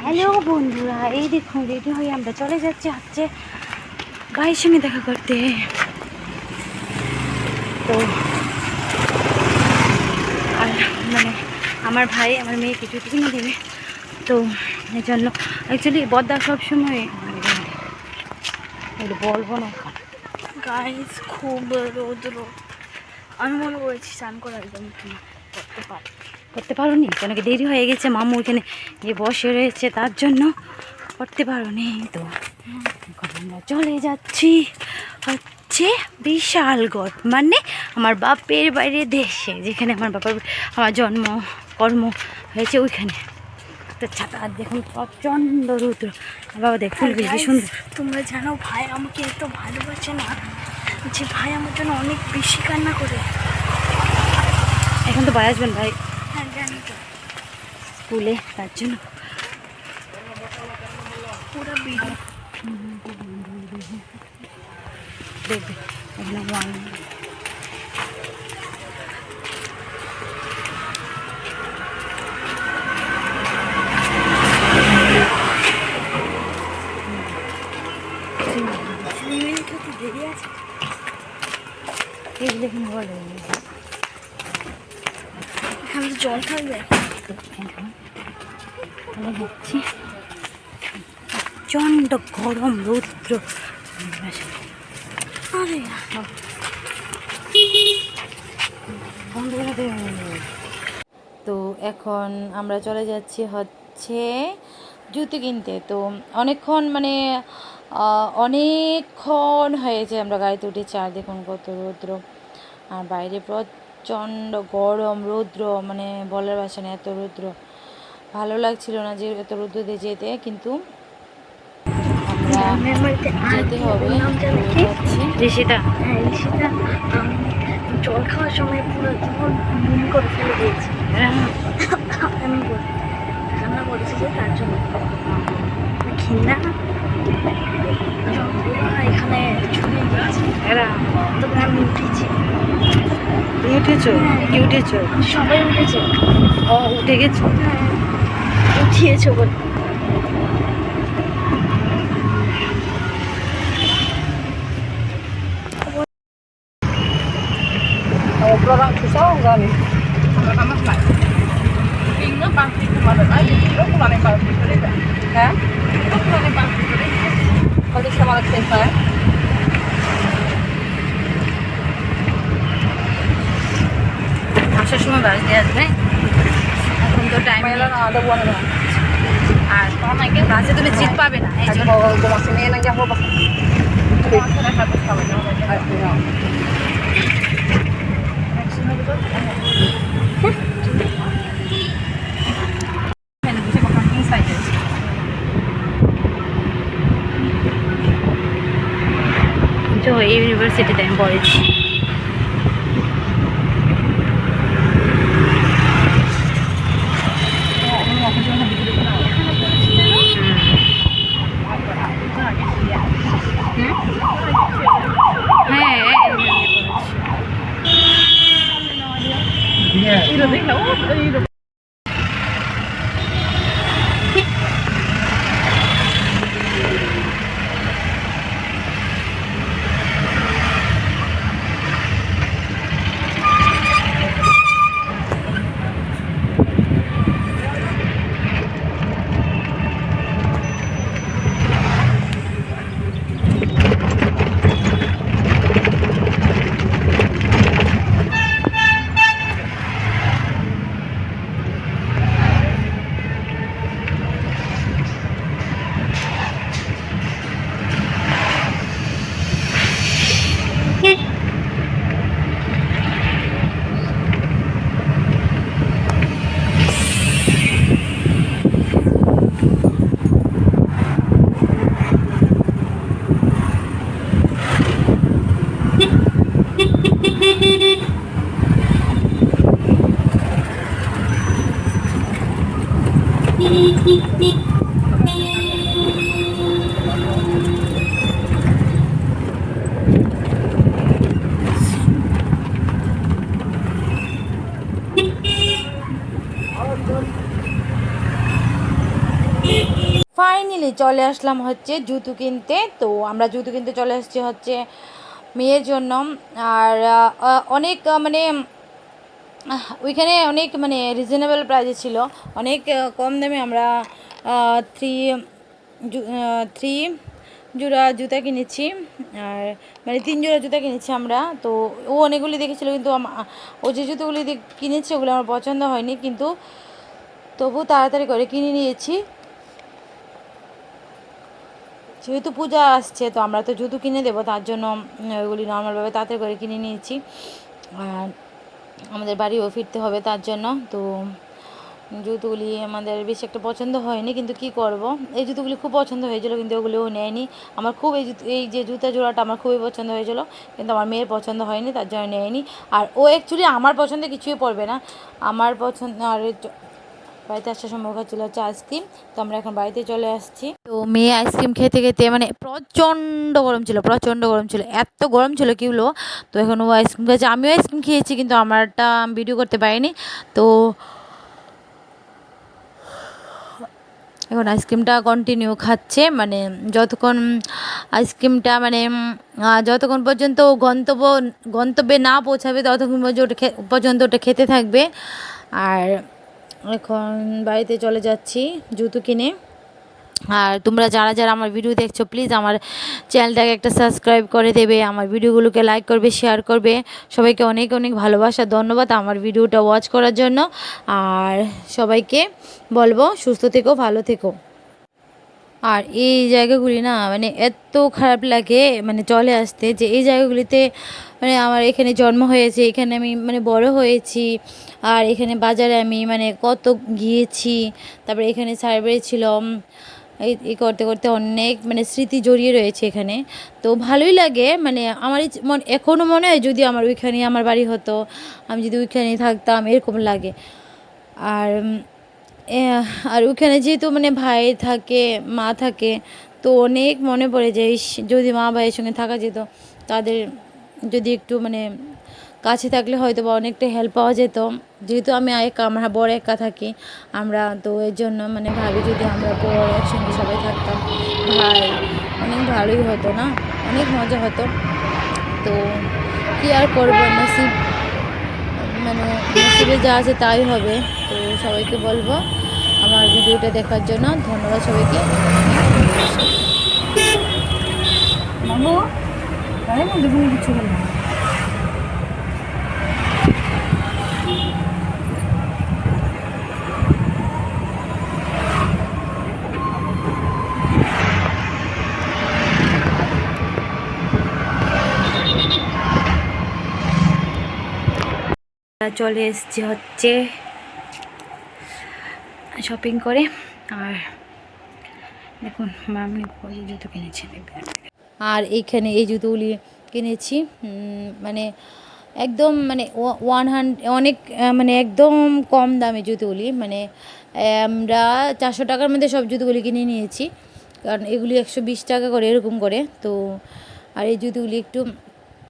Hello বন্ধুরা, এই দেখুন রেডি হয়ে আমরা চলে যাচ্ছি হচ্ছে ভাইয়ের সঙ্গে দেখা করতে। তো আর মানে আমার ভাই আমার মেয়েকে জুতো কিনে দেবে, তো এই জন্য অ্যাকচুয়ালি বদ্দা সবসময় বলবো না গাইস, খুব রোদ। আমি মনে করেছি স্নান করে একদম করতে পারো নি কেন কি দেরি হয়ে গেছে, মামু ওইখানে গিয়ে বসে রয়েছে তার জন্য করতে পারো নি। তো এখন আমরা চলে যাচ্ছি হচ্ছে বিশালগড়, মানে আমার বাপের বাইরে দেশে, যেখানে আমার জন্ম কর্ম হয়েছে ওইখানে। তো ছাতা দেখুন প্রচণ্ড রৌদ্র, বাবা দেখ ফুল বেশি সুন্দর। তোমরা জানো ভাই আমাকে এত ভালোবাসে না, যে ভাই আমার জন্য অনেক বেশি কান্না করে। এখন তো ভাই আসবেন, ভাই হ্যাঁ জানি তো, স্কুলে, তার জন্য পুরো ভিডিও দেখবে এখানে দেরি আছে। এগুলো এখন বলে এখানে তো জল থাকবে। যাচ্ছি প্রচণ্ড গরম রৌদ্র। আরে তো এখন আমরা চলে যাচ্ছি হচ্ছে জুতো কিনতে। তো অনেকক্ষণ মানে অনেকক্ষণ হয়েছে আমরা গাড়িতে উঠেছি, আর দেখুন কত রৌদ্র, আর বাইরে প্রচণ্ড গরম রৌদ্র, মানে বলার ভাষা নেই, এত রৌদ্র। ভালো লাগছিল না যে এত রৌদ্রতে যেতে, কিন্তু যেতে হবে। ঋষিতা জল খাওয়ার সময় পুরো বুম করে ফেলে দিয়েছি। আমি রান্না করেছি যে তার জন্য ঘিন্না এখানে ছড়িয়ে দিয়েছি। তখন আমি উঠেছি। তুমি উঠেছো? কি উঠেছো? সবাই উঠেছে। ও উঠে গেছো? হ্যাঁ উঠিয়েছো বলে। Orang susah kan? Sama sekali. Ingat pasti kemarin aja, itu kemarin pasti beda. Hah? Itu kemarin pasti beda. Kalau sama Lexensa ya? আসার সময় বাস দিয়ে আসবে, এখন তো টাইম ada buah ada. আর বাসে তুমি সিট পাবে না, এই জন্য Kalau masih nih nanya apa pas? Masih satu sama ayo. তো এই ইউনিভার্সিটিতে আমি পড়েছি। হ্যাঁ ফাইনালি চলে আসলাম হচ্ছে জুতো কিনতে। তো আমরা জুতো কিনতে চলে এসেছি হচ্ছে মেয়ের জন্য। আর অনেক মানে ওইখানে অনেক মানে রিজনেবল প্রাইসে ছিল, অনেক কম দামে আমরা থ্রি থ্রি জোড়া জুতা কিনেছি। আর মানে 3 জোড়া জুতা কিনেছি আমরা। তো ও অনেকগুলি দেখেছিলো, কিন্তু ও যে জুতোগুলি কিনেছে ওগুলো আমার পছন্দ হয়নি, কিন্তু তবু তাড়াতাড়ি করে কিনে নিয়েছি। যেহেতু পূজা আসছে তো আমরা তো জুতো কিনে দেবো, তার জন্য ওইগুলি নর্মালভাবে তাড়াতাড়ি করে কিনে নিয়েছি। আর আমাদের বাড়িও ফিরতে হবে তার জন্য। তো জুতোগুলি আমাদের বেশি একটা পছন্দ হয়নি, কিন্তু কি করব, এই জুতোগুলি খুব পছন্দ হয়েছিল কিন্তু ওগুলিও নেয়নি। আমার খুব এই যে জুতা জোড়াটা আমার খুবই পছন্দ হয়েছিল, কিন্তু আমার মেয়ের পছন্দ হয়নি, তার জন্য নেয়নি। আর ও অ্যাকচুয়ালি আমার পছন্দে কিছুই পড়বে না, আমার পছন্দ। আর বাড়িতে আসার সময় হচ্ছিল হচ্ছে আইসক্রিম। তো আমরা এখন বাড়িতে চলে আসছি। তো মেয়ে আইসক্রিম খেতে খেতে মানে প্রচণ্ড গরম ছিল, এত গরম ছিল কি হলো। তো এখন ও আইসক্রিম খেয়েছে, আমিও আইসক্রিম খেয়েছি, কিন্তু আমারটা ভিডিও করতে পারিনি। তো এখন আইসক্রিমটা কন্টিনিউ খাচ্ছে, মানে যতক্ষণ আইসক্রিমটা মানে যতক্ষণ পর্যন্ত গন্তব্যে না পৌঁছাবে ততক্ষণ পর্যন্ত ওটা খেতে থাকবে। আর এখন বাড়িতে চলে যাচ্ছি জুতো কিনে। আর তোমরা যারা যারা আমার ভিডিও দেখছো প্লিজ আমার চ্যানেলটাকে একটা সাবস্ক্রাইব করে দেবে, আমার ভিডিওগুলোকে লাইক করবে, শেয়ার করবে। সবাইকে অনেক অনেক ভালোবাসা, ধন্যবাদ আমার ভিডিওটা ওয়াচ করার জন্য। আর সবাইকে বলবো সুস্থ থেকো, ভালো থেকো। আর এই জায়গাগুলি না মানে এত খারাপ লাগে মানে চলে আসতে, যে এই জায়গাগুলিতে মানে আমার এখানে জন্ম হয়েছে, এখানে আমি মানে বড় হয়েছি। আর এখানে বাজারে আমি মানে কত গিয়েছি, তারপরে এখানে সার্ভে ছিলাম, এই করতে করতে অনেক মানে স্মৃতি জড়িয়ে রয়েছে এখানে। তো ভালোই লাগে, মানে আমার এখনও মনে হয় যদি আমার ওইখানে আমার বাড়ি হতো, আমি যদি ওইখানে থাকতাম, এরকম লাগে। আর আর ওখানে যেহেতু মানে ভাই থাকে, মা থাকে, তো অনেক মনে পড়ে যে যদি মা ভাইয়ের সঙ্গে থাকা যেত, তাদের যদি একটু মানে কাছে থাকলে হয়তো বা অনেকটা হেল্প পাওয়া যেত। যেহেতু আমি একা, আমরা বড় একা থাকি আমরা, তো এর জন্য মানে ভাবি যদি আমরা বড় একসঙ্গে সবাই থাকতাম, ভাই, অনেক ভালোই হতো না, অনেক মজা হতো। তো কী আর করবো, নসিব মানে নসিবে যা আছে তাই হবে। তো সবাইকে বলবো আমার ভিডিওটা দেখার জন্য ধন্যবাদ সবাইকে। মামু তাই না দেখুন কিছু বলবো। চলে এসছি হচ্ছে শপিং করে। আর দেখুন মামনি জুতো কিনেছি, আর এইখানে এই জুতোগুলি কিনেছি মানে একদম মানে 100 অনেক মানে একদম কম দামে জুতোগুলি, মানে আমরা 400 টাকার মধ্যে সব জুতোগুলি কিনে নিয়েছি, কারণ এগুলি 120 টাকা করে এরকম করে। তো আর এই জুতোগুলি একটু